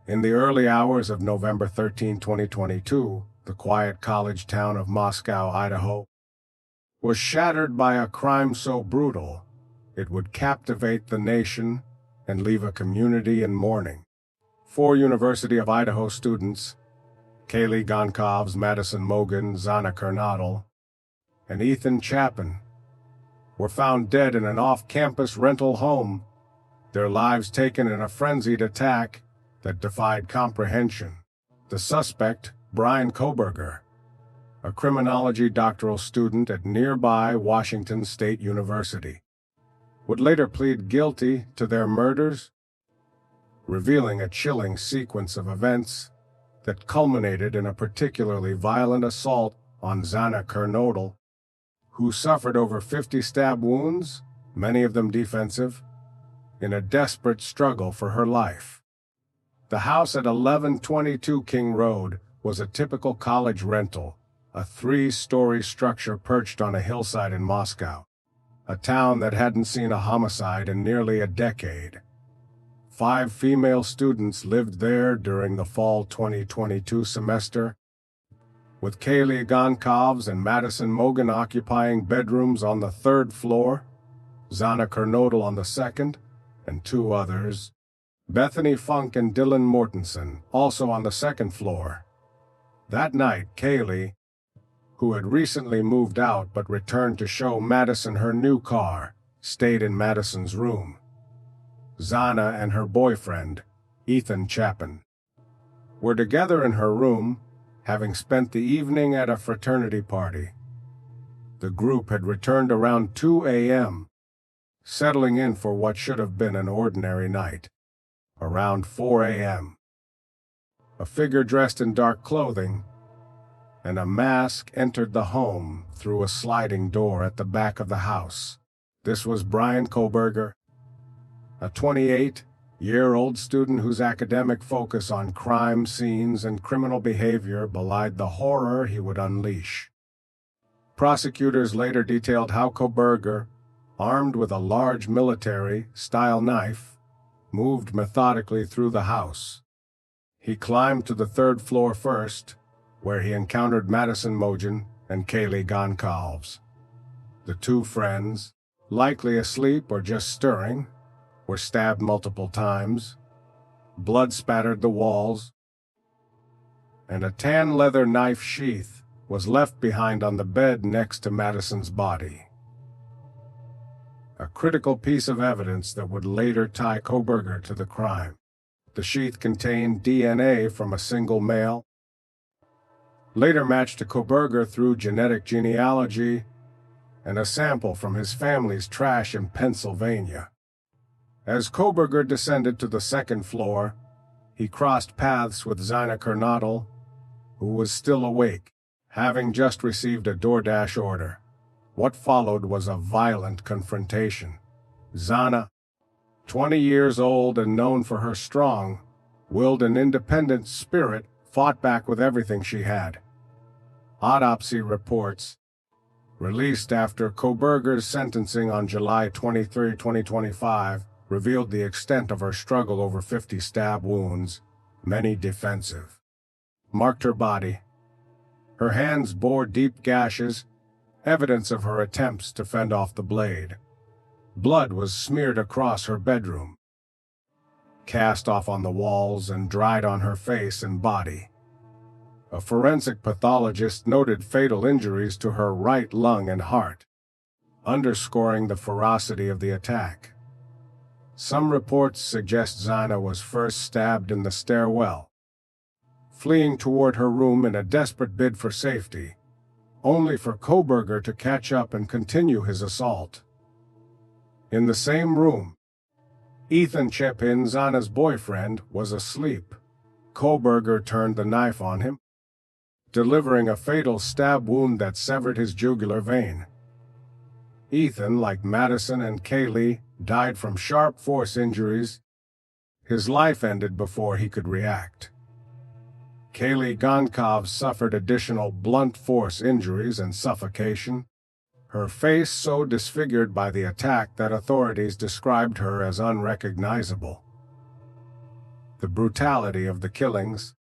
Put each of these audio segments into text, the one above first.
In the early hours of November 13, 2022, the quiet college town of Moscow, Idaho, was shattered by a crime so brutal it would captivate the nation and leave a community in mourning. 4 University of Idaho students, Kaylee, Goncalves, Madison, Mogen, Xana Kernodle, and Ethan Chapin, were found dead in an off-campus rental home, their lives taken in a frenzied attack that defied comprehension. The suspect, Bryan Kohberger, a criminology doctoral student at nearby Washington State University, would later plead guilty to their murders, revealing a chilling sequence of events that culminated in a particularly violent assault on Xana Kernodle, who suffered over 50 stab wounds, many of them defensive, in a desperate struggle for her life. The house at 1122 King Road was a typical college rental, a 3-story structure perched on a hillside in Moscow, a town that hadn't seen a homicide in nearly a decade. 5 female students lived there during the fall 2022 semester, with Kaylee, Goncalves, and Madison Mogen occupying bedrooms on the 3rd floor, Xana Kernodle on the 2nd, and 2 others, Bethany Funk and Dylan Mortensen, also on the 2nd floor. That night, Kaylee, who had recently moved out but returned to show Madison her new car, stayed in Madison's room. Xana and her boyfriend, Ethan Chapin, were together in her room, having spent the evening at a fraternity party. The group had returned around 2 a.m., settling in for what should have been an ordinary night. Around 4 a.m., a figure dressed in dark clothing and a mask entered the home through a sliding door at the back of the house. This was Bryan Kohberger, a 28-year-old student whose academic focus on crime scenes and criminal behavior belied the horror he would unleash. Prosecutors later detailed how Kohberger, armed with a large military-style knife, moved methodically through the house. He climbed to the 3rd floor first, where he encountered Madison Mogen and Kaylee Goncalves. The 2 friends, likely asleep or just stirring, were stabbed multiple times. Blood spattered the walls, and a tan leather knife sheath was left behind on the bed next to Madison's body. A critical piece of evidence that would later tie Kohberger to the crime. The sheath contained DNA from a single male, later matched to Kohberger through genetic genealogy, and a sample from his family's trash in Pennsylvania. As Kohberger descended to the 2nd floor, he crossed paths with Xana Kernodle, who was still awake, having just received a DoorDash order. What followed was a violent confrontation. Xana, 20 years old and known for her strong-willed and independent spirit, fought back with everything she had. Autopsy reports, released after Kohberger's sentencing on July 23, 2025, revealed the extent of her struggle over 50 stab wounds, many defensive, marked her body. Her hands bore deep gashes, evidence of her attempts to fend off the blade. Blood was smeared across her bedroom, cast off on the walls and dried on her face and body. A forensic pathologist noted fatal injuries to her right lung and heart, underscoring the ferocity of the attack. Some reports suggest Xana was first stabbed in the stairwell, fleeing toward her room in a desperate bid for safety, only for Kohberger to catch up and continue his assault. In the same room, Ethan Chapin, Xana's boyfriend, was asleep. Kohberger turned the knife on him, delivering a fatal stab wound that severed his jugular vein. Ethan, like Madison and Kaylee, died from sharp force injuries. His life ended before he could react. Kaylee Goncalves suffered additional blunt force injuries and suffocation, her face so disfigured by the attack that authorities described her as unrecognizable. The brutality of the killings,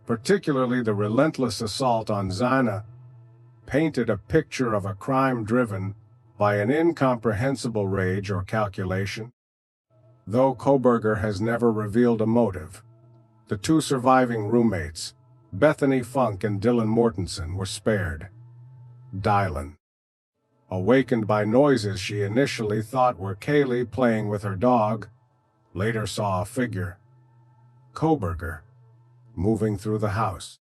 particularly the relentless assault on Xana, painted a picture of a crime driven by an incomprehensible rage or calculation. Though Kohberger has never revealed a motive, the two surviving roommates, Bethany Funk and Dylan Mortensen, were spared. Dylan, awakened by noises she initially thought were Kaylee playing with her dog, later saw a figure, Kohberger, moving through the house.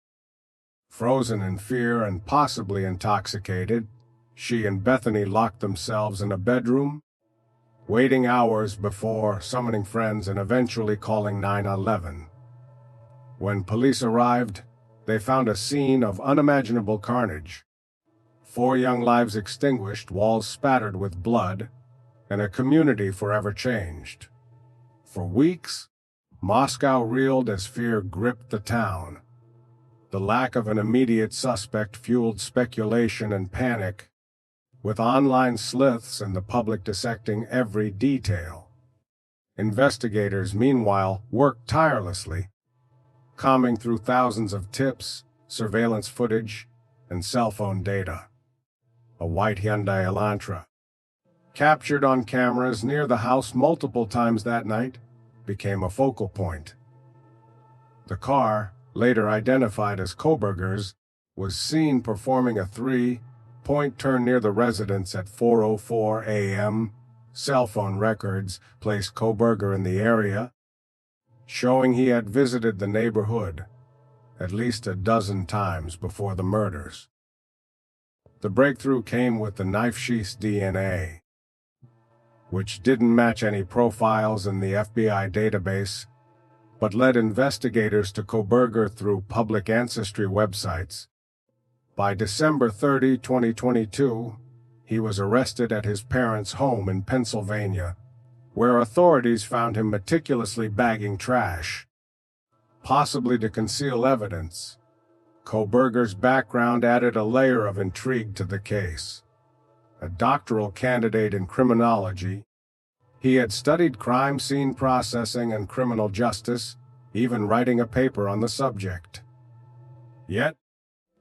Frozen in fear and possibly intoxicated, she and Bethany locked themselves in a bedroom, waiting hours before summoning friends and eventually calling 911. When police arrived, they found a scene of unimaginable carnage. 4 young lives extinguished, walls spattered with blood, and a community forever changed. For weeks, Moscow reeled as fear gripped the town. The lack of an immediate suspect fueled speculation and panic, with online sleuths and the public dissecting every detail. Investigators, meanwhile, worked tirelessly, combing through thousands of tips, surveillance footage, and cell phone data. A white Hyundai Elantra, captured on cameras near the house multiple times that night, became a focal point. The car, later identified as Kohberger's, was seen performing a 3-point turn near the residence at 4:04 a.m. Cell phone records placed Kohberger in the area, showing he had visited the neighborhood at least a dozen times before the murders. The breakthrough came with the knife sheath's DNA, which didn't match any profiles in the FBI database, but led investigators to Kohberger through public ancestry websites. By December 30, 2022, he was arrested at his parents' home in Pennsylvania, where authorities found him meticulously bagging trash, possibly to conceal evidence. Kohberger's background added a layer of intrigue to the case. A doctoral candidate in criminology, he had studied crime scene processing and criminal justice, even writing a paper on the subject. Yet,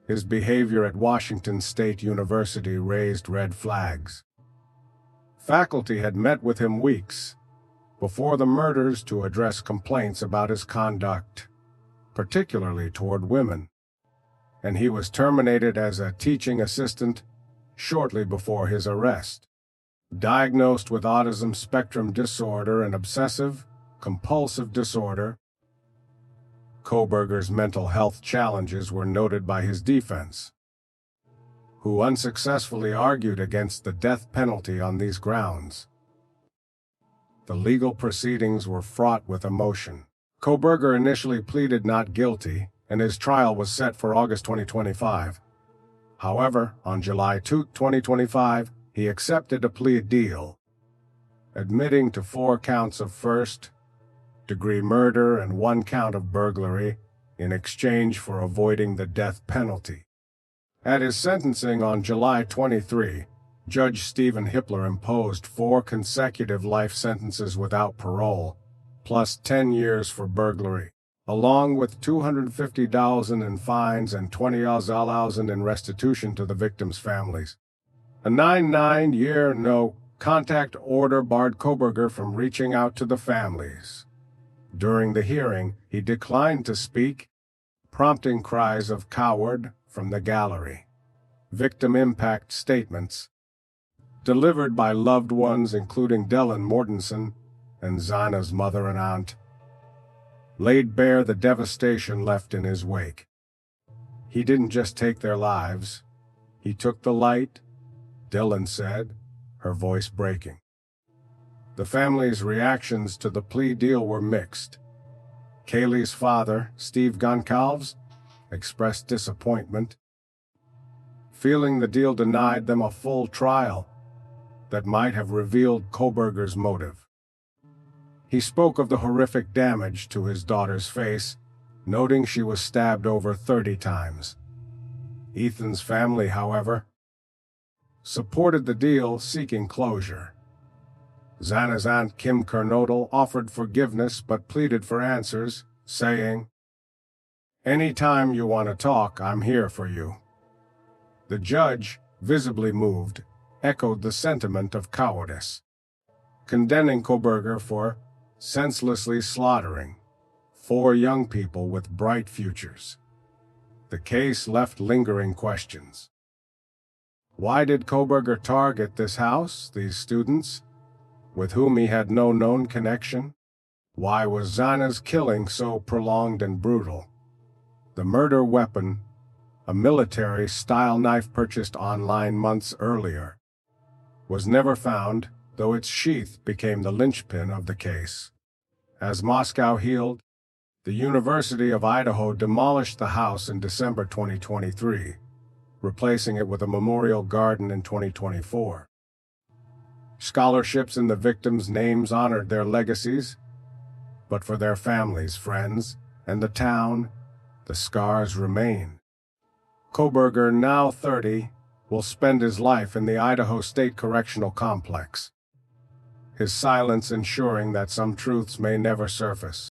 his behavior at Washington State University raised red flags. Faculty had met with him weeks before the murders to address complaints about his conduct, particularly toward women, and he was terminated as a teaching assistant shortly before his arrest. Diagnosed with autism spectrum disorder and obsessive-compulsive disorder, Kohberger's mental health challenges were noted by his defense, who unsuccessfully argued against the death penalty on these grounds. The legal proceedings were fraught with emotion. Kohberger initially pleaded not guilty, and his trial was set for August 2025. However, on July 2, 2025, he accepted a plea deal, admitting to 4 counts of first-degree murder and 1 count of burglary in exchange for avoiding the death penalty. At his sentencing on July 23, Judge Stephen Hippler imposed 4 consecutive life sentences without parole, plus 10 years for burglary, along with $250,000 in fines and $20,000 in restitution to the victims' families. A 9-year no-contact order barred Kohberger from reaching out to the families. During the hearing, he declined to speak, prompting cries of "coward" from the gallery. Victim impact statements, delivered by loved ones including Dylan Mortensen and Xana's mother and aunt, laid bare the devastation left in his wake. He didn't just take their lives, he took the light, Dylan said, her voice breaking. The family's reactions to the plea deal were mixed. Kaylee's father, Steve Goncalves, expressed disappointment, feeling the deal denied them a full trial that might have revealed Kohberger's motive. He spoke of the horrific damage to his daughter's face, noting she was stabbed over 30 times. Ethan's family, however, supported the deal, seeking closure. Xana's aunt Kim Kernodle offered forgiveness but pleaded for answers, saying, "Any time you want to talk, I'm here for you." The judge, visibly moved, echoed the sentiment of cowardice, condemning Kohberger for senselessly slaughtering 4 young people with bright futures. The case left lingering questions. Why did Kohberger target this house, these students, with whom he had no known connection? Why was Xana's killing so prolonged and brutal? The murder weapon, a military-style knife purchased online months earlier, was never found, though its sheath became the linchpin of the case. As Moscow healed, the University of Idaho demolished the house in December 2023, replacing it with a memorial garden in 2024. Scholarships in the victims' names honored their legacies, but for their families, friends, and the town, the scars remain. Kohberger, now 30, will spend his life in the Idaho State Correctional Complex, his silence ensuring that some truths may never surface.